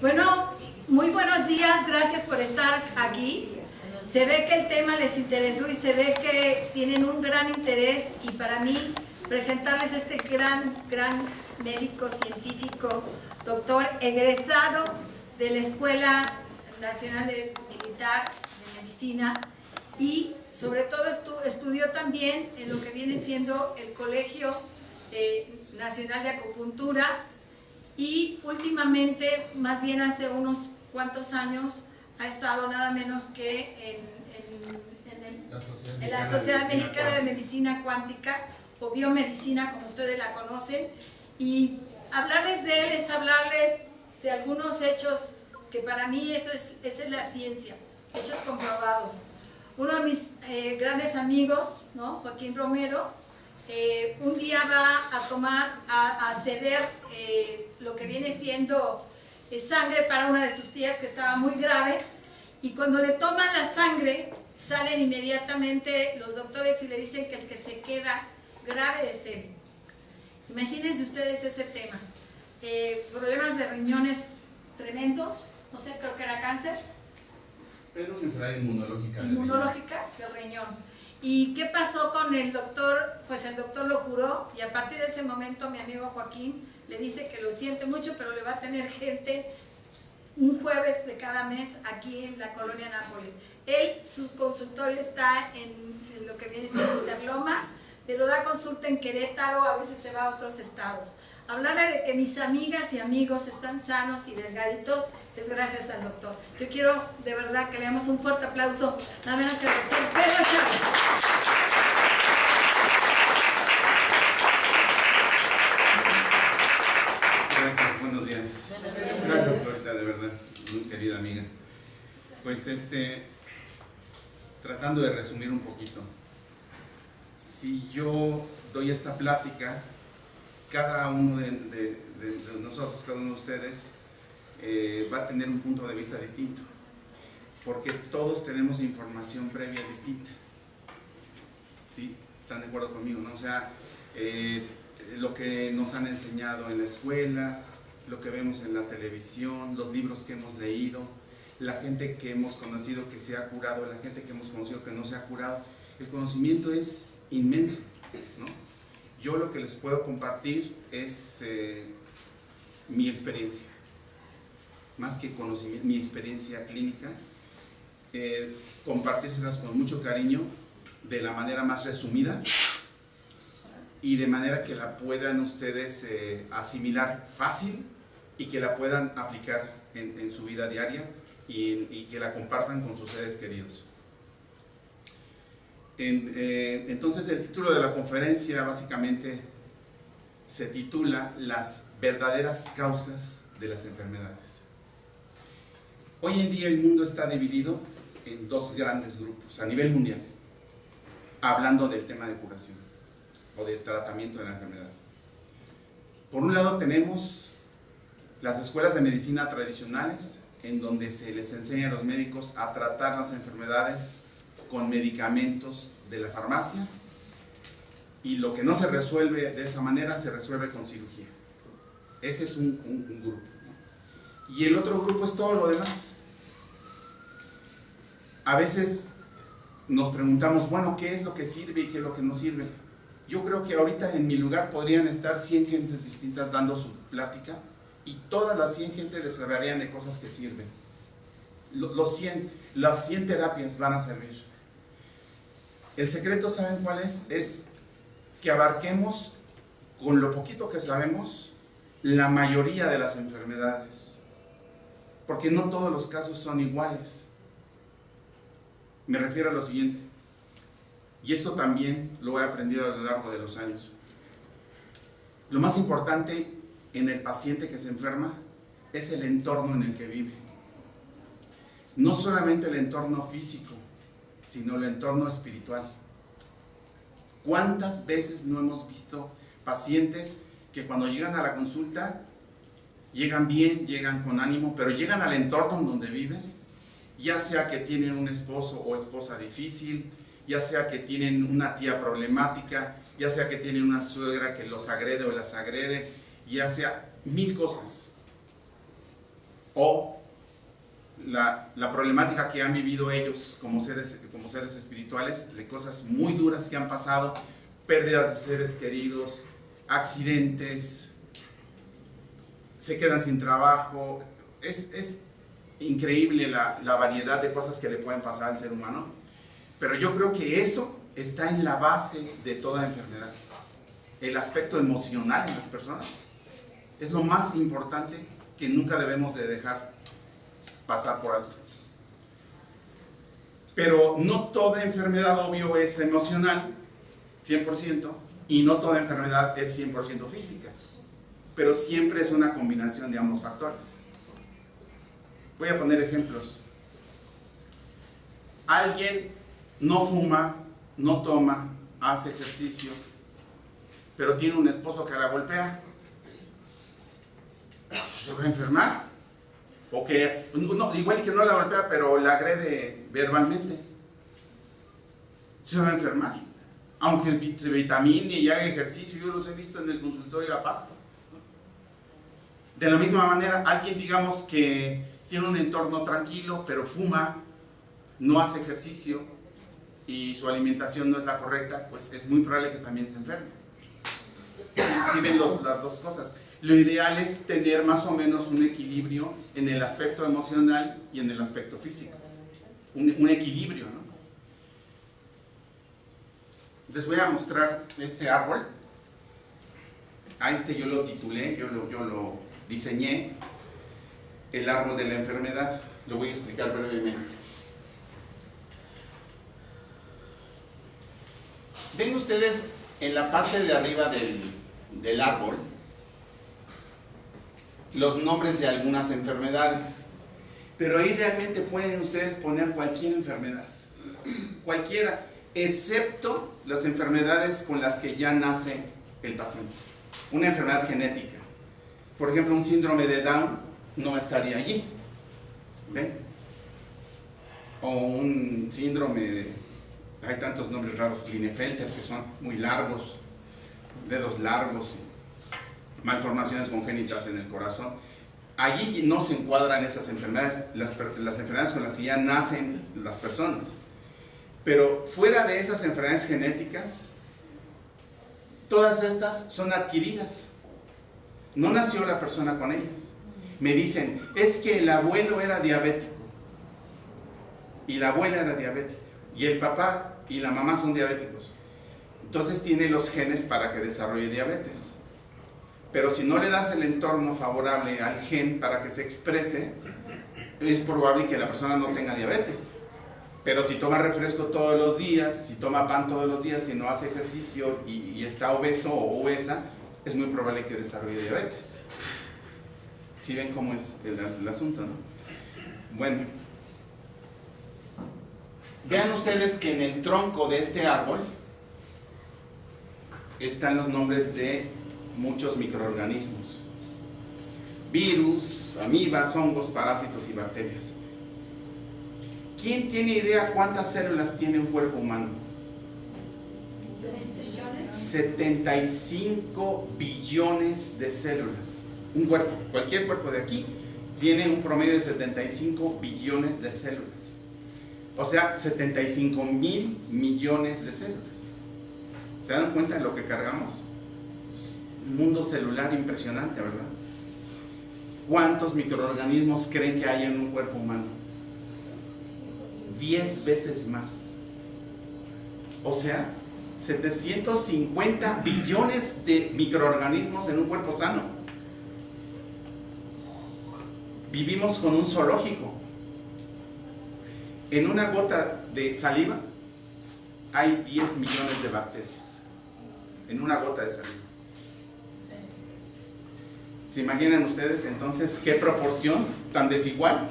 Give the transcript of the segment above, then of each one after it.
Bueno, muy buenos días, gracias por estar aquí. Se ve que el tema les interesó y se ve que tienen un gran interés, y para mí presentarles este gran médico científico, doctor egresado de la Escuela Nacional Militar de Medicina, y sobre todo estudió también en lo que viene siendo el Colegio Nacional de Acupuntura, y últimamente, más bien hace unos cuantos años, ha estado nada menos que en la Sociedad Mexicana de Medicina Cuántica, o biomedicina como ustedes la conocen, y hablarles de él es hablarles de algunos hechos que para mí esa es la ciencia, hechos comprobados. Uno de mis grandes amigos, ¿no?, Joaquín Romero, un día va a ceder lo que viene siendo sangre para una de sus tías que estaba muy grave, y cuando le toman la sangre salen inmediatamente los doctores y le dicen que el que se queda grave es él. Imagínense ustedes ese tema, problemas de riñones tremendos, no sé, creo que era cáncer, pero una enfermedad inmunológica del riñón. ¿Y qué pasó con el doctor? Pues el doctor lo curó, y a partir de ese momento mi amigo Joaquín le dice que lo siente mucho, pero le va a tener gente un jueves de cada mes aquí en la colonia Nápoles. Su consultorio está en lo que viene siendo Interlomas, pero da consulta en Querétaro, a veces se va a otros estados. Hablarle de que mis amigas y amigos están sanos y delgaditos es gracias al doctor. Yo quiero de verdad que le damos un fuerte aplauso, nada menos que al doctor Pedro Chávez. Gracias, buenos días. Gracias, Florita, de verdad, muy querida amiga. Pues tratando de resumir un poquito, si yo doy esta plática, cada uno de nosotros, cada uno de ustedes va a tener un punto de vista distinto, porque todos tenemos información previa distinta. ¿Sí? ¿Están de acuerdo conmigo, no? O sea, lo que nos han enseñado en la escuela, lo que vemos en la televisión, los libros que hemos leído, la gente que hemos conocido que se ha curado, la gente que hemos conocido que no se ha curado, el conocimiento es inmenso, ¿no? Yo lo que les puedo compartir es mi experiencia, más que conocimiento, mi experiencia clínica, compartírselas con mucho cariño, de la manera más resumida y de manera que la puedan ustedes asimilar fácil y que la puedan aplicar en su vida diaria y que la compartan con sus seres queridos. Entonces el título de la conferencia básicamente se titula Las verdaderas causas de las enfermedades. Hoy en día el mundo está dividido en dos grandes grupos a nivel mundial, hablando del tema de curación o de tratamiento de la enfermedad. Por un lado tenemos las escuelas de medicina tradicionales, en donde se les enseña a los médicos a tratar las enfermedades con medicamentos de la farmacia, y lo que no se resuelve de esa manera se resuelve con cirugía. Ese es un grupo, ¿no? Y el otro grupo es todo lo demás. A veces nos preguntamos, bueno, ¿qué es lo que sirve y qué es lo que no sirve? Yo creo que ahorita en mi lugar podrían estar 100 gentes distintas dando su plática, y todas las 100 gentes les hablarían de cosas que sirven. Las 100 terapias van a servir. El secreto, ¿saben cuál es? Es que abarquemos, con lo poquito que sabemos, la mayoría de las enfermedades, porque no todos los casos son iguales. Me refiero a lo siguiente, y esto también lo he aprendido a lo largo de los años. Lo más importante en el paciente que se enferma es el entorno en el que vive. No solamente el entorno físico, sino el entorno espiritual. ¿Cuántas veces no hemos visto pacientes que cuando llegan a la consulta llegan bien, llegan con ánimo, pero llegan al entorno donde viven, ya sea que tienen un esposo o esposa difícil, ya sea que tienen una tía problemática, ya sea que tienen una suegra que los agrede o las agrede, ya sea mil cosas. o la problemática que han vivido ellos como seres espirituales, de cosas muy duras que han pasado, pérdidas de seres queridos, accidentes, se quedan sin trabajo. Es increíble la variedad de cosas que le pueden pasar al ser humano, pero yo creo que eso está en la base de toda enfermedad. El aspecto emocional en las personas es lo más importante que nunca debemos de dejar pasar por alto. Pero no toda enfermedad, obvio, es emocional 100%, y no toda enfermedad es 100% física, pero siempre es una combinación de ambos factores. Voy a poner ejemplos. Alguien no fuma, no toma, hace ejercicio, pero tiene un esposo que la golpea, se va a enfermar. O que, no, igual que no la golpea, pero la agrede verbalmente, se va a enfermar. Aunque se vitamine y haga ejercicio, yo los he visto en el consultorio a pasto. De la misma manera, alguien, digamos, que tiene un entorno tranquilo, pero fuma, no hace ejercicio y su alimentación no es la correcta, pues es muy probable que también se enferme. Si ven las dos cosas. Lo ideal es tener más o menos un equilibrio en el aspecto emocional y en el aspecto físico. Un equilibrio, ¿no? Les voy a mostrar este árbol. A este yo lo titulé, yo lo diseñé, el árbol de la enfermedad. Lo voy a explicar brevemente. Ven ustedes en la parte de arriba del árbol los nombres de algunas enfermedades, pero ahí realmente pueden ustedes poner cualquier enfermedad, cualquiera, excepto las enfermedades con las que ya nace el paciente. Una enfermedad genética, por ejemplo, un síndrome de Down no estaría allí, ¿ven? O un síndrome de, hay tantos nombres raros, Klinefelter, que son muy largos, dedos largos, malformaciones congénitas en el corazón. Allí no se encuadran esas enfermedades, las enfermedades con las que ya nacen las personas. Pero fuera de esas enfermedades genéticas, todas estas son adquiridas. No nació la persona con ellas. Me dicen, es que el abuelo era diabético, y la abuela era diabética, y el papá y la mamá son diabéticos. Entonces tiene los genes para que desarrolle diabetes. Pero si no le das el entorno favorable al gen para que se exprese, es probable que la persona no tenga diabetes. Pero si toma refresco todos los días, si toma pan todos los días, si no hace ejercicio y está obeso o obesa, es muy probable que desarrolle diabetes. ¿Sí ven cómo es el asunto, no? Bueno, vean ustedes que en el tronco de este árbol están los nombres de muchos microorganismos: virus, amibas, hongos, parásitos y bacterias. ¿Quién tiene idea cuántas células tiene un cuerpo humano? 75 billones de células. Un cuerpo, cualquier cuerpo de aquí, tiene un promedio de 75 billones de células. O sea, 75,000 millones de células. ¿Se dan cuenta de lo que cargamos? Un mundo celular impresionante, ¿verdad? ¿Cuántos microorganismos creen que hay en un cuerpo humano? 10 veces más. O sea, 750 billones de microorganismos en un cuerpo sano. Vivimos con un zoológico. En una gota de saliva hay 10 millones de bacterias. En una gota de saliva. ¿Se imaginan ustedes entonces qué proporción tan desigual?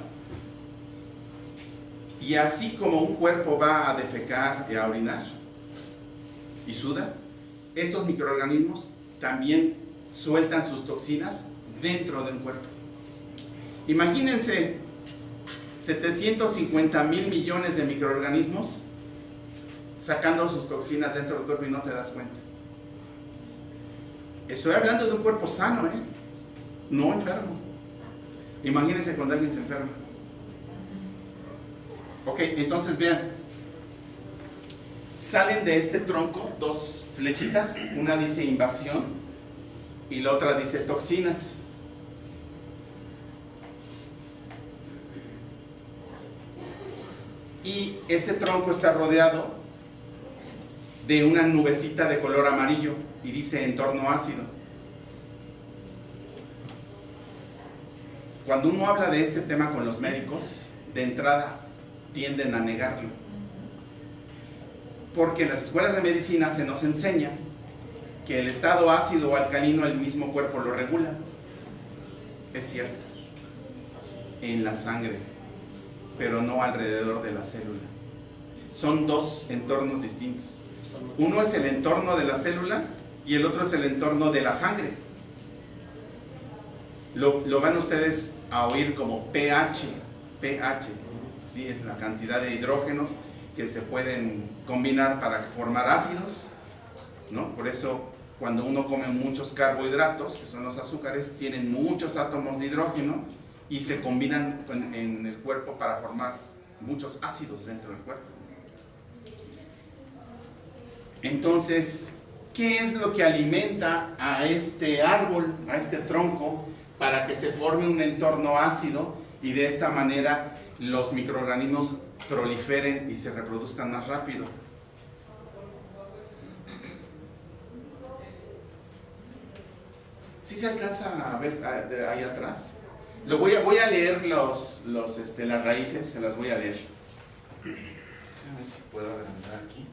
Y así como un cuerpo va a defecar y a orinar y suda, estos microorganismos también sueltan sus toxinas dentro de un cuerpo. Imagínense 750,000 millones de microorganismos sacando sus toxinas dentro del cuerpo y no te das cuenta. Estoy hablando de un cuerpo sano, no enfermo. Imagínense cuando alguien se enferma. Ok, entonces vean, salen de este tronco dos flechitas, una dice invasión y la otra dice toxinas. Y ese tronco está rodeado de una nubecita de color amarillo y dice entorno ácido. Cuando uno habla de este tema con los médicos, de entrada tienden a negarlo. Porque en las escuelas de medicina se nos enseña que el estado ácido o alcalino el mismo cuerpo lo regula. Es cierto, en la sangre, pero no alrededor de la célula. Son dos entornos distintos. Uno es el entorno de la célula y el otro es el entorno de la sangre. Lo van ustedes a oír como pH, ¿sí? Es la cantidad de hidrógenos que se pueden combinar para formar ácidos, ¿no? Por eso cuando uno come muchos carbohidratos, que son los azúcares, tienen muchos átomos de hidrógeno y se combinan en el cuerpo para formar muchos ácidos dentro del cuerpo. Entonces, ¿qué es lo que alimenta a este árbol, a este tronco, para que se forme un entorno ácido y de esta manera los microorganismos proliferen y se reproduzcan más rápido? ¿Sí se alcanza a ver ahí atrás? Voy a leer las raíces, se las voy a leer. A ver si puedo agrandar aquí.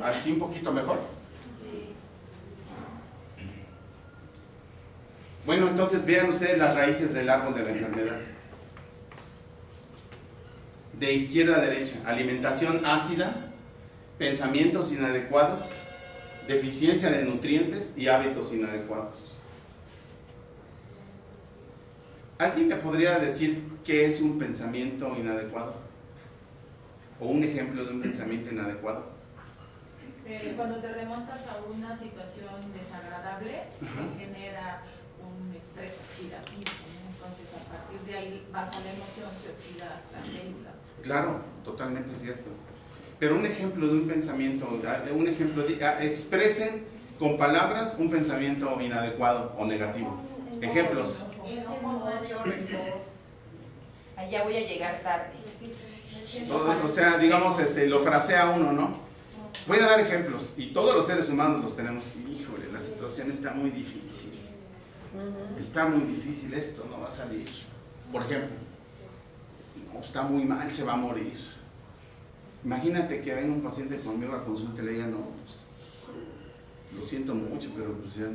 Así un poquito mejor. Sí. Bueno, entonces vean ustedes las raíces del árbol de la enfermedad. De izquierda a derecha: alimentación ácida, pensamientos inadecuados, deficiencia de nutrientes y hábitos inadecuados. ¿Alguien me podría decir qué es un pensamiento inadecuado? ¿O un ejemplo de un pensamiento inadecuado? Cuando te remontas a una situación desagradable, te genera un estrés oxidativo, ¿no? Entonces a partir de ahí vas a la emoción, se oxida la célula. Claro, totalmente cierto. Pero un ejemplo de un pensamiento, expresen con palabras un pensamiento inadecuado o negativo. Ejemplos. Allá voy a llegar tarde. O sea, digamos, lo frasea uno, ¿no? Voy a dar ejemplos, y todos los seres humanos los tenemos. Híjole, la situación está muy difícil. Está muy difícil, esto no va a salir. Por ejemplo, no, está muy mal, se va a morir. Imagínate que venga un paciente conmigo a consulta y le diga, no, pues, lo siento mucho, pero pues ya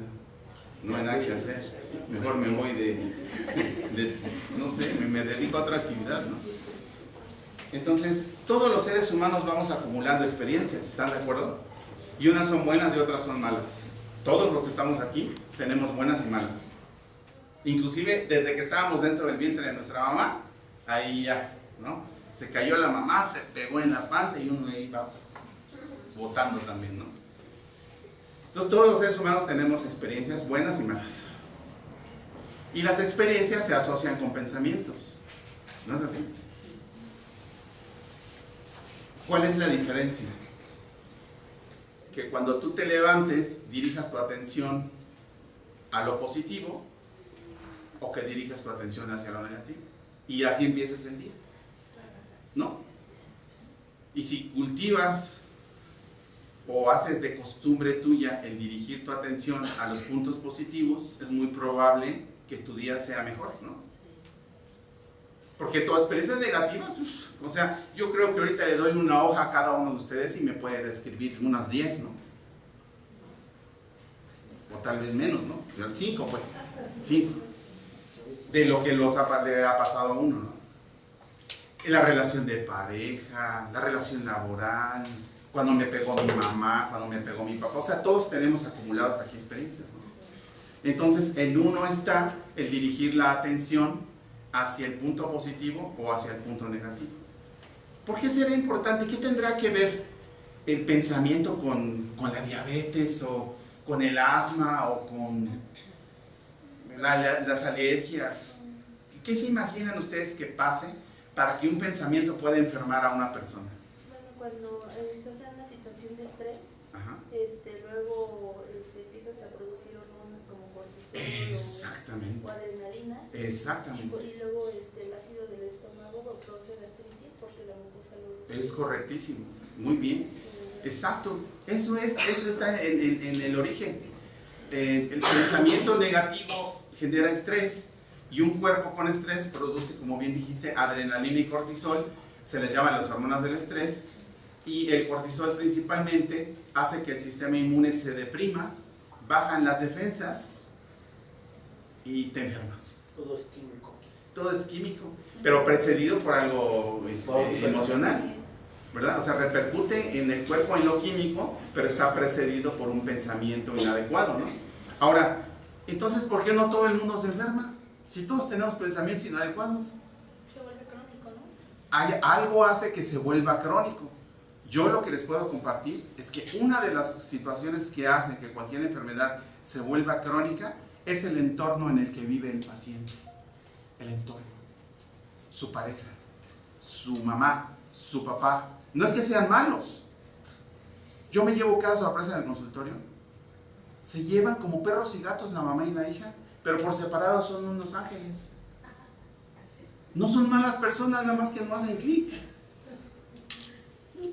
no hay nada que hacer. Mejor me voy no sé, me dedico a otra actividad, ¿no? Entonces, todos los seres humanos vamos acumulando experiencias, ¿están de acuerdo? Y unas son buenas y otras son malas. Todos los que estamos aquí tenemos buenas y malas. Inclusive, desde que estábamos dentro del vientre de nuestra mamá, ahí ya, ¿no? Se cayó la mamá, se pegó en la panza y uno ahí va botando también, ¿no? Entonces, todos los seres humanos tenemos experiencias buenas y malas. Y las experiencias se asocian con pensamientos, ¿no es así? ¿Cuál es la diferencia? Que cuando tú te levantes, dirijas tu atención a lo positivo o que dirijas tu atención hacia lo negativo. Y así empieces el día, ¿no? Y si cultivas o haces de costumbre tuya el dirigir tu atención a los puntos positivos, es muy probable que tu día sea mejor, ¿no? Porque tu experiencias negativas, o sea, yo creo que ahorita le doy una hoja a cada uno de ustedes y me puede describir unas 10, ¿no? O tal vez menos, ¿no? 5, pues. 5. De lo que le ha pasado a uno, ¿no? La relación de pareja, la relación laboral, cuando me pegó mi mamá, cuando me pegó mi papá. O sea, todos tenemos acumulados aquí experiencias, ¿no? Entonces, en uno está el dirigir la atención hacia el punto positivo o hacia el punto negativo. ¿Por qué será importante? ¿Qué tendrá que ver el pensamiento con la diabetes o con el asma o con las alergias? ¿Qué se imaginan ustedes que pase para que un pensamiento pueda enfermar a una persona? Bueno, cuando estás en una situación de estrés, Ajá. luego empiezas a producir hormonas como cortisol Exactamente. o adrenalina. Exactamente. Y luego el ácido del estómago produce gastritis porque la mucosa lo Es correctísimo. Muy bien. Exacto. Eso está en el origen. El pensamiento negativo genera estrés y un cuerpo con estrés produce, como bien dijiste, adrenalina y cortisol. Se les llaman las hormonas del estrés. Y el cortisol principalmente hace que el sistema inmune se deprima, bajan las defensas y te enfermas. Todo es químico. Todo es químico, pero precedido por algo emocional, ¿verdad? O sea, repercute en el cuerpo en lo químico, pero está precedido por un pensamiento inadecuado, ¿no? Ahora, entonces, ¿por qué no todo el mundo se enferma? Si todos tenemos pensamientos inadecuados. se vuelve crónico, ¿no? Algo hace que se vuelva crónico. Yo lo que les puedo compartir es que una de las situaciones que hace que cualquier enfermedad se vuelva crónica es el entorno en el que vive el paciente. El entorno. Su pareja, su mamá, su papá. No es que sean malos. Yo me llevo cada sorpresa en el consultorio. Se llevan como perros y gatos la mamá y la hija, pero por separado son unos ángeles. No son malas personas, nada más que no hacen clic.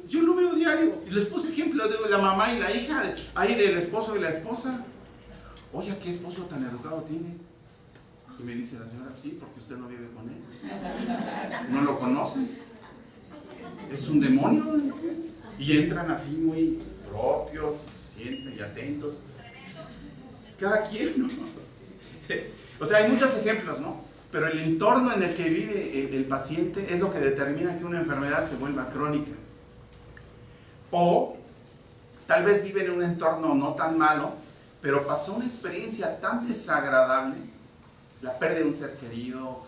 Yo lo veo diario. Y les puse ejemplo de la mamá y la hija, ahí del esposo y la esposa. Oye, ¿qué esposo tan educado tiene? Y me dice la señora, sí, porque usted no vive con él. No lo conoce. Es un demonio. Y entran así muy propios, se sienten y atentos. Es cada quien, ¿no? O sea, hay muchos ejemplos, ¿no? Pero el entorno en el que vive el paciente es lo que determina que una enfermedad se vuelva crónica. O tal vez vive en un entorno no tan malo, pero pasó una experiencia tan desagradable, la pérdida de un ser querido,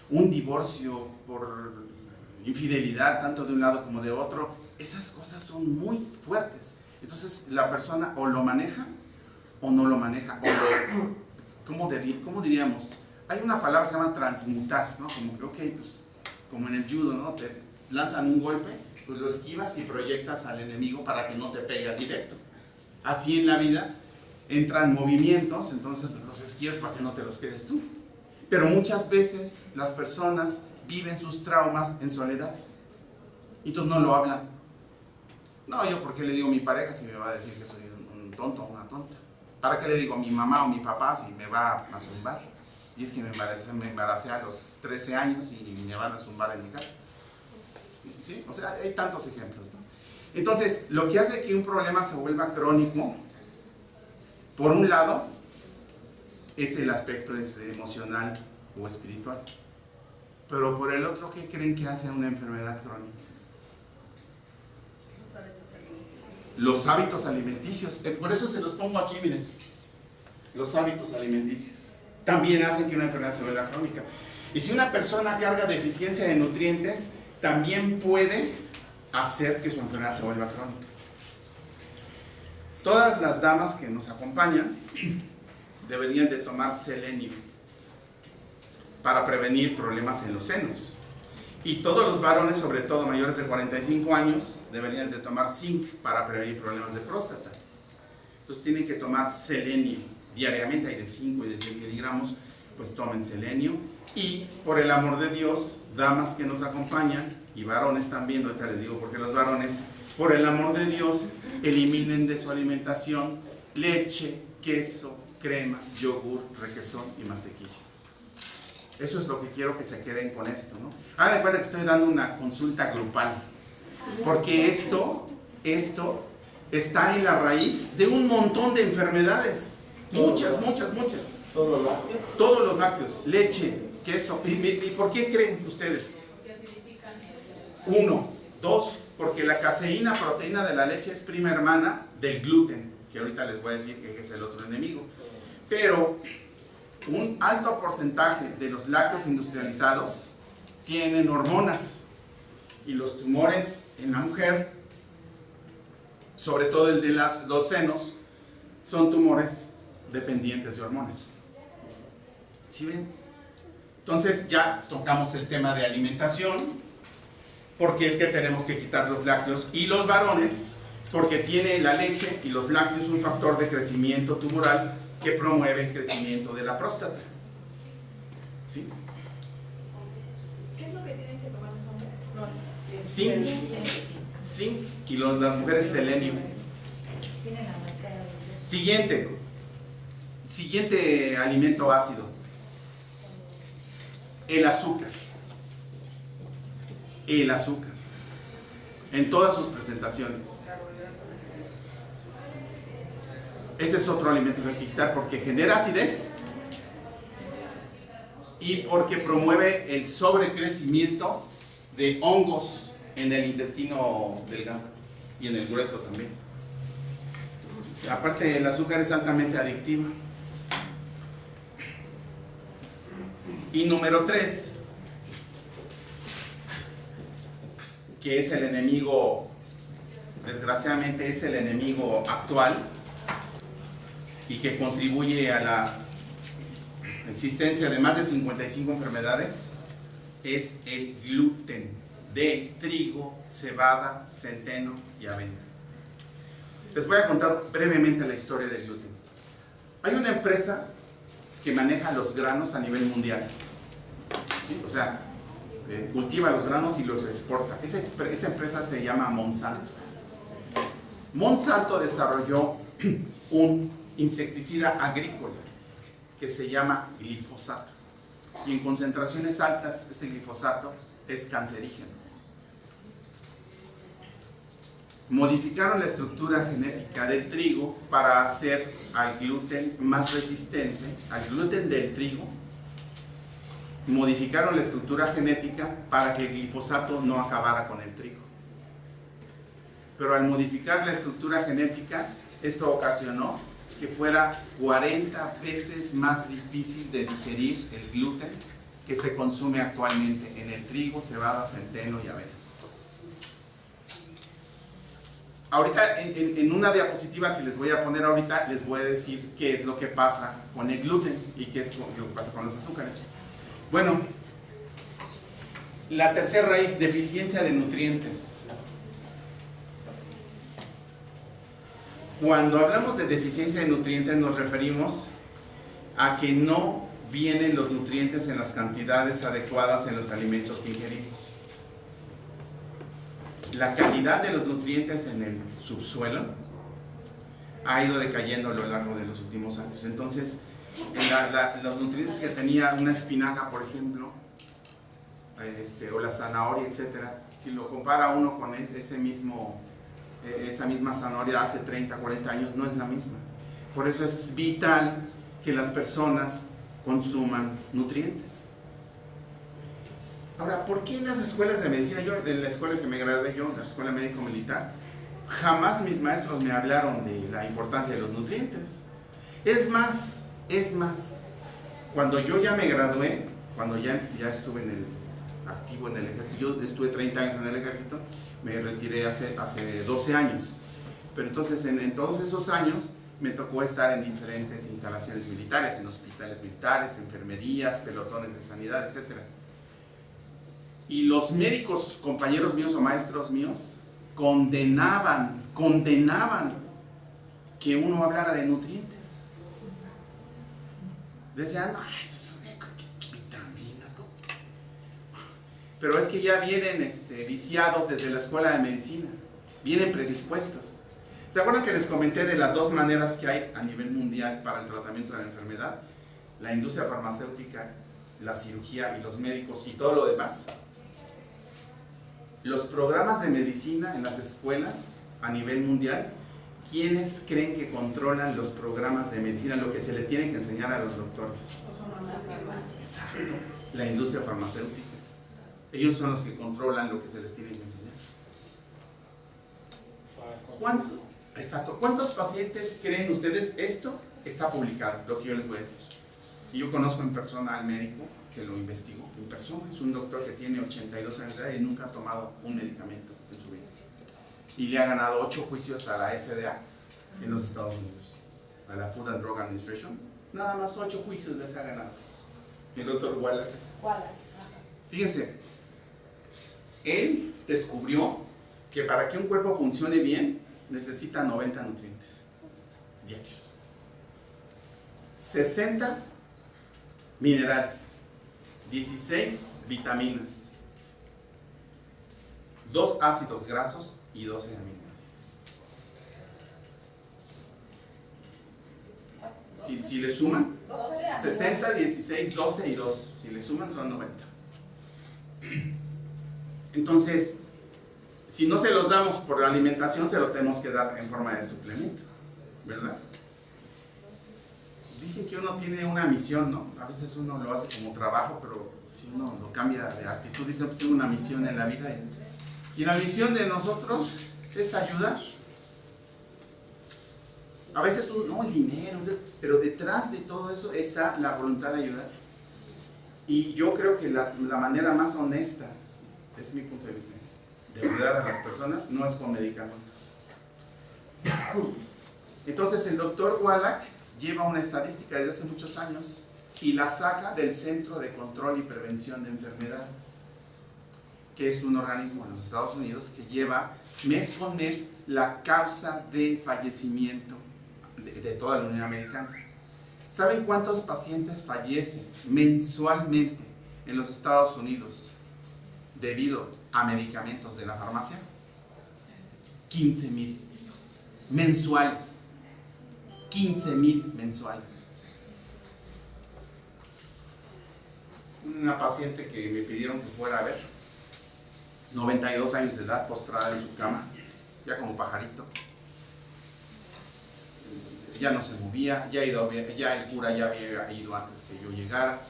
un divorcio por infidelidad, tanto de un lado como de otro. Esas cosas son muy fuertes. Entonces la persona o lo maneja o no lo maneja. ¿Cómo diríamos? Hay una palabra que se llama transmutar, ¿no? Como que, ok, pues, como en el judo, ¿no? Te lanzan un golpe, pues lo esquivas y proyectas al enemigo para que no te pegue directo. Así en la vida entran movimientos, entonces los esquivas para que no te los quedes tú. Pero muchas veces las personas viven sus traumas en soledad. Y entonces no lo hablan. No, yo ¿por qué le digo a mi pareja si me va a decir que soy un tonto o una tonta? ¿Para qué le digo a mi mamá o mi papá si me va a zumbar? Y es que me embaracé a los 13 años y me van a zumbar en mi casa. ¿Sí? O sea, hay tantos ejemplos, ¿no? Entonces, lo que hace que un problema se vuelva crónico, por un lado, es el aspecto emocional o espiritual. Pero por el otro, ¿qué creen que hace a una enfermedad crónica? Los hábitos alimenticios. Por eso se los pongo aquí, miren. Los hábitos alimenticios también hacen que una enfermedad se vuelva crónica. Y si una persona carga deficiencia de nutrientes, también puede hacer que su enfermedad se vuelva crónica. Todas las damas que nos acompañan deberían de tomar selenio para prevenir problemas en los senos. Y todos los varones, sobre todo mayores de 45 años, deberían de tomar zinc para prevenir problemas de próstata. Entonces tienen que tomar selenio diariamente, hay de 5 y de 10 miligramos, pues tomen selenio. Y por el amor de Dios, damas que nos acompañan, y varones también, ahorita les digo porque los varones, por el amor de Dios, eliminen de su alimentación leche, queso, crema, yogur, requesón y mantequilla. Eso es lo que quiero que se queden con esto, ¿no? Hagan de cuenta que estoy dando una consulta grupal, porque esto está en la raíz de un montón de enfermedades, muchas. Todos los lácteos, leche, queso. ¿Y por qué creen ustedes? Porque acidifican el... 1, 2, porque la caseína, proteína de la leche, es prima hermana del gluten, que ahorita les voy a decir que es el otro enemigo. Pero un alto porcentaje de los lácteos industrializados tienen hormonas, y los tumores en la mujer, sobre todo el de los senos, son tumores dependientes de hormonas. ¿Sí ven? Entonces ya tocamos el tema de alimentación, porque es que tenemos que quitar los lácteos, y los varones, porque tiene la leche y los lácteos un factor de crecimiento tumoral que promueve el crecimiento de la próstata. ¿Sí? ¿Qué es lo que tienen que tomar los hombres? Zinc, zinc, y las mujeres selenio. Siguiente alimento ácido, el azúcar. El azúcar, en todas sus presentaciones. Ese es otro alimento que hay que quitar porque genera acidez y porque promueve el sobrecrecimiento de hongos en el intestino delgado y en el grueso también. Aparte, el azúcar es altamente adictivo. Y número 3, que es el enemigo, desgraciadamente es el enemigo actual y que contribuye a la existencia de más de 55 enfermedades, es el gluten de trigo, cebada, centeno y avena. Les voy a contar brevemente la historia del gluten. Hay una empresa que maneja los granos a nivel mundial. ¿Sí? O sea, cultiva los granos y los exporta. Esa empresa se llama Monsanto. Monsanto desarrolló un insecticida agrícola que se llama glifosato. Y en concentraciones altas, este glifosato es cancerígeno. Modificaron la estructura genética del trigo para hacer al gluten más resistente, al gluten del trigo. Modificaron la estructura genética para que el glifosato no acabara con el trigo. Pero al modificar la estructura genética, esto ocasionó que fuera 40 veces más difícil de digerir el gluten que se consume actualmente en el trigo, cebada, centeno y avena. Ahorita, en una diapositiva que les voy a poner ahorita, les voy a decir qué es lo que pasa con el gluten y qué es lo que pasa con los azúcares. Bueno, la tercera raíz, deficiencia de nutrientes. Cuando hablamos de deficiencia de nutrientes nos referimos a que no vienen los nutrientes en las cantidades adecuadas en los alimentos que ingerimos. La calidad de los nutrientes en el subsuelo ha ido decayendo a lo largo de los últimos años. Entonces, los nutrientes que tenía una espinaca, por ejemplo, o la zanahoria, etcétera, si lo compara uno con esa misma zanahoria hace 30, 40 años, no es la misma. Por eso es vital que las personas consuman nutrientes. Ahora, ¿por qué en las escuelas de medicina? Yo, en la escuela que me gradué yo, la escuela médico-militar, jamás mis maestros me hablaron de la importancia de los nutrientes. Es más, cuando yo ya me gradué, cuando ya estuve activo en el ejército, yo estuve 30 años en el ejército, me retiré hace 12 años. Pero entonces en todos esos años me tocó estar en diferentes instalaciones militares, en hospitales militares, enfermerías, pelotones de sanidad, etc. Y los médicos, compañeros míos o maestros míos, condenaban que uno hablara de nutrientes. Decían, no, eso son vitaminas. Pero es que ya vienen viciados desde la escuela de medicina, vienen predispuestos. ¿Se acuerdan que les comenté de las dos maneras que hay a nivel mundial para el tratamiento de la enfermedad? La industria farmacéutica, la cirugía y los médicos y todo lo demás. Los programas de medicina en las escuelas a nivel mundial, ¿quiénes creen que controlan los programas de medicina, lo que se le tiene que enseñar a los doctores? Exacto. La industria farmacéutica. Ellos son los que controlan lo que se les tiene que enseñar. ¿Cuántos pacientes creen ustedes? Esto está publicado, lo que yo les voy a decir. Y yo conozco en persona al médico que lo investigó, en persona. Es un doctor que tiene 82 años de edad y nunca ha tomado un medicamento en su vida. Y le ha ganado 8 juicios a la FDA en los Estados Unidos, a la Food and Drug Administration. Nada más 8 juicios les ha ganado el doctor Wallach. Fíjense, él descubrió que para que un cuerpo funcione bien necesita 90 nutrientes diarios, 60 minerales, 16 vitaminas, 2 ácidos grasos y 12 aminoácidos. Si le suman, 60, 16, 12 y 2, si le suman son 90. Entonces, si no se los damos por la alimentación, se los tenemos que dar en forma de suplemento, ¿verdad? Dicen que uno tiene una misión, ¿no? A veces uno lo hace como trabajo, pero si uno lo cambia de actitud, dice que tiene una misión en la vida. Y la misión de nosotros es ayudar. A veces no, el dinero, pero detrás de todo eso está la voluntad de ayudar. Y yo creo que la manera más honesta, es mi punto de vista, de ayudar a las personas no es con medicamentos. Entonces el doctor Wallach lleva una estadística desde hace muchos años y la saca del Centro de Control y Prevención de Enfermedades, que es un organismo en los Estados Unidos que lleva mes con mes la causa de fallecimiento de toda la Unión Americana. ¿Saben cuántos pacientes fallecen mensualmente en los Estados Unidos debido a medicamentos de la farmacia? 15,000 mensuales. 15,000 mensuales. Una paciente que me pidieron que fuera a ver, 92 años de edad, postrada en su cama, ya como pajarito. Ya no se movía, ya el cura ya había ido antes que yo llegara.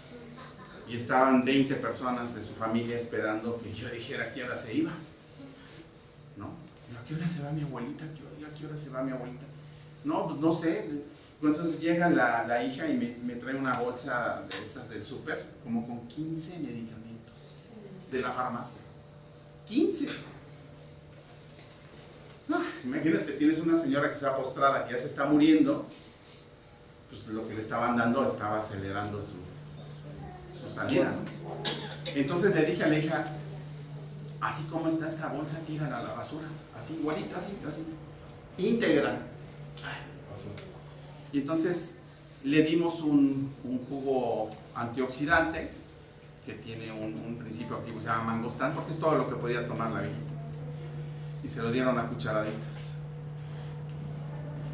Y estaban 20 personas de su familia esperando que yo dijera a qué hora se iba. ¿No? ¿A qué hora se va mi abuelita? ¿A qué hora se va mi abuelita? No, pues no sé. Entonces llega la hija y me trae una bolsa de esas del súper, como con 15 medicamentos de la farmacia. 15. Imagínate, tienes una señora que está postrada, que ya se está muriendo, pues lo que le estaban dando estaba acelerando su salida, ¿no? Entonces le dije a la hija, así como está esta bolsa, tírala a la basura, así, igualita, así, íntegra. Basura. Y entonces le dimos un jugo antioxidante que tiene un principio activo, se llama mangostán, porque es todo lo que podía tomar la viejita. Y se lo dieron a cucharaditas.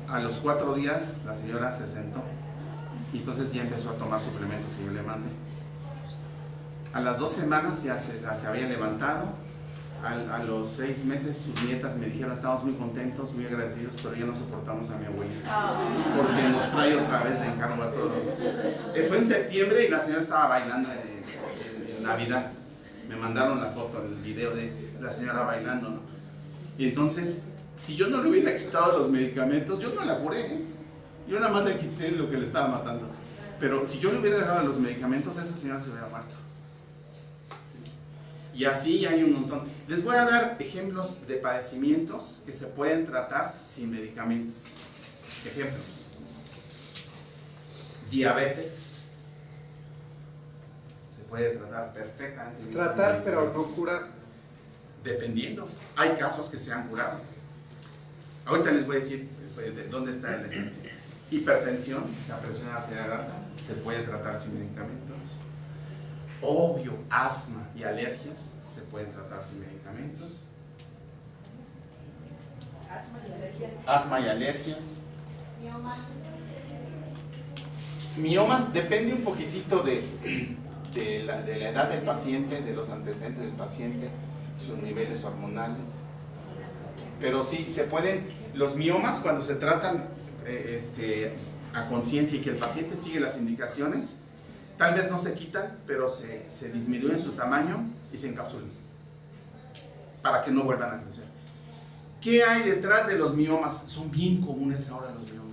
A los 4 días la señora se sentó y entonces ya empezó a tomar suplementos que yo le mandé. A las 2 semanas ya se había levantado. A los 6 meses sus nietas me dijeron: estamos muy contentos, muy agradecidos, pero ya no soportamos a mi abuelita porque nos trae otra vez de encargo a todos. Fue en septiembre y la señora estaba bailando en Navidad. Me mandaron la foto, el video de la señora bailando, ¿no? Y entonces, si yo no le hubiera quitado los medicamentos, yo no la curé, ¿eh? Yo nada más le quité lo que le estaba matando. Pero si yo le hubiera dejado los medicamentos, esa señora se hubiera muerto. Y así hay un montón. Les voy a dar ejemplos de padecimientos que se pueden tratar sin medicamentos. Ejemplos: diabetes. Se puede tratar perfectamente. Tratar, pero no curar. Dependiendo. Hay casos que se han curado. Ahorita les voy a decir de dónde está la esencia. Hipertensión, o sea, presión arterial alta, se puede tratar sin medicamentos. Obvio, asma y alergias se pueden tratar sin medicamentos. Asma y alergias. Miomas depende un poquitito de la edad del paciente, de los antecedentes del paciente, sus niveles hormonales. Pero sí, se pueden, los miomas cuando se tratan a conciencia y que el paciente sigue las indicaciones, tal vez no se quitan, pero se disminuyen su tamaño y se encapsulan para que no vuelvan a crecer. ¿Qué hay detrás de los miomas? Son bien comunes ahora los miomas.